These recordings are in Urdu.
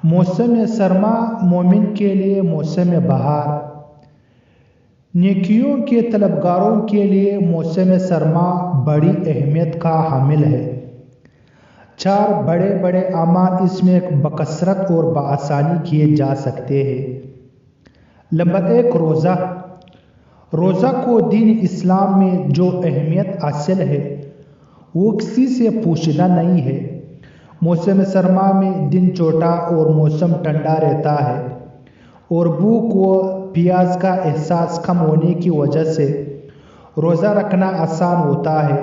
موسم سرما مومن کے لیے موسم بہار، نیکیوں کے طلبگاروں کے لیے موسم سرما بڑی اہمیت کا حامل ہے۔ 4 بڑے بڑے اعمال اس میں بکثرت اور بآسانی کیے جا سکتے ہیں۔ نمبر 1، روزہ۔ روزہ کو دین اسلام میں جو اہمیت حاصل ہے وہ کسی سے پوشیدہ نہیں ہے۔ موسم سرما میں دن چھوٹا اور موسم ٹھنڈا رہتا ہے، اور بھوک و پیاس کا احساس کم ہونے کی وجہ سے روزہ رکھنا آسان ہوتا ہے۔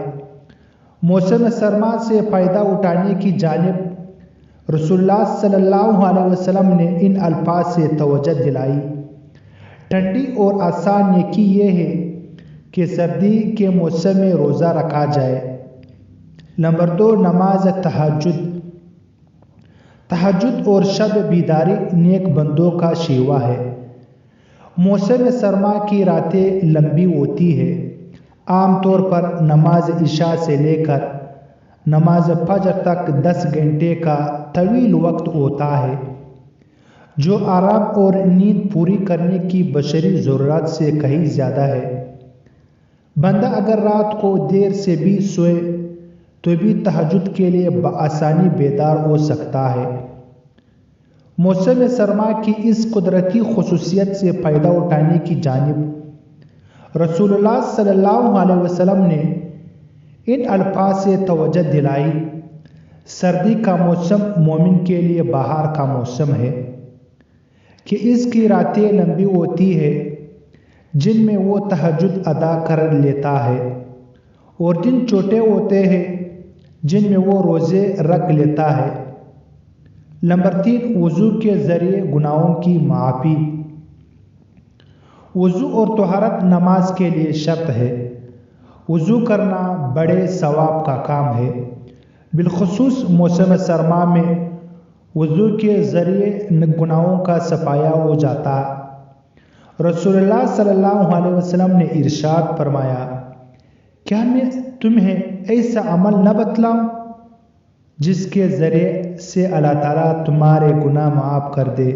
موسم سرما سے فائدہ اٹھانے کی جانب رسول اللہ صلی اللہ علیہ وسلم نے ان الفاظ سے توجہ دلائی۔ ٹھنڈی اور آسان نیکی یہ ہے کہ سردی کے موسم میں روزہ رکھا جائے۔ نمبر 2، نماز تہجد۔ تہجد اور شب بیداری نیک بندوں کا شیوا ہے۔ موسم سرما کی راتیں لمبی ہوتی ہے۔ عام طور پر نماز عشاء سے لے کر نماز فجر تک 10 گھنٹے کا طویل وقت ہوتا ہے، جو آرام اور نیند پوری کرنے کی بشری ضرورت سے کہیں زیادہ ہے۔ بندہ اگر رات کو دیر سے بھی سوئے تو بھی تہجد کے لیے بآسانی بیدار ہو سکتا ہے۔ موسم سرما کی اس قدرتی خصوصیت سے فائدہ اٹھانے کی جانب رسول اللہ صلی اللہ علیہ وسلم نے ان الفاظ سے توجہ دلائی۔ سردی کا موسم مومن کے لیے بہار کا موسم ہے کہ اس کی راتیں لمبی ہوتی ہے جن میں وہ تہجد ادا کر لیتا ہے، اور دن چھوٹے ہوتے ہیں جن میں وہ روزے رکھ لیتا ہے۔ نمبر 3، وضو کے ذریعے گناہوں کی معافی۔ وضو اور طہارت نماز کے لیے شرط ہے۔ وضو کرنا بڑے ثواب کا کام ہے، بالخصوص موسم سرما میں وضو کے ذریعے گناہوں کا صفایا ہو جاتا۔ رسول اللہ صلی اللہ علیہ وسلم نے ارشاد فرمایا، کیا میں تمہیں ایسا عمل نہ بتلاؤں جس کے ذریعے سے اللہ تعالیٰ تمہارے گناہ معاف کر دے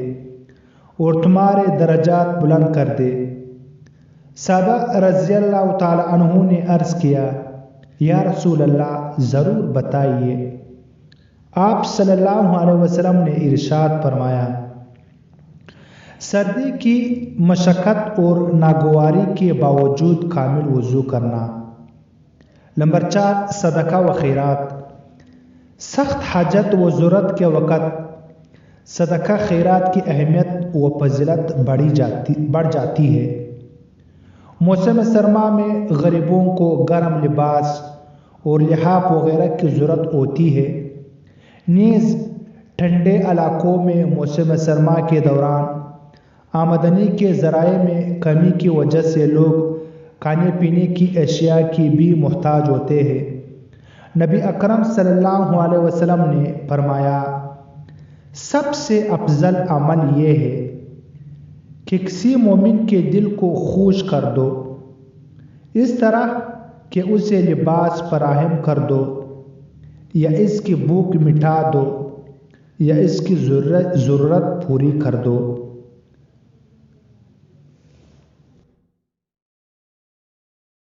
اور تمہارے درجات بلند کر دے؟ صحابہ رضی اللہ تعالیٰ عنہ نے عرض کیا، یا رسول اللہ ضرور بتائیے۔ آپ صلی اللہ علیہ وسلم نے ارشاد فرمایا، سردی کی مشقت اور ناگواری کے باوجود کامل وضو کرنا۔ نمبر 4، صدقہ و خیرات۔ سخت حاجت و ضرورت کے وقت صدقہ خیرات کی اہمیت و فضیلت بڑھ جاتی ہے۔ موسم سرما میں غریبوں کو گرم لباس اور لحاف وغیرہ کی ضرورت ہوتی ہے۔ نیز ٹھنڈے علاقوں میں موسم سرما کے دوران آمدنی کے ذرائع میں کمی کی وجہ سے لوگ کھانے پینے کی اشیاء کی بھی محتاج ہوتے ہیں۔ نبی اکرم صلی اللہ علیہ وسلم نے فرمایا، سب سے افضل عمل یہ ہے کہ کسی مومن کے دل کو خوش کر دو، اس طرح کہ اسے لباس فراہم کر دو، یا اس کی بھوک مٹا دو، یا اس کی ضرورت پوری کر دو۔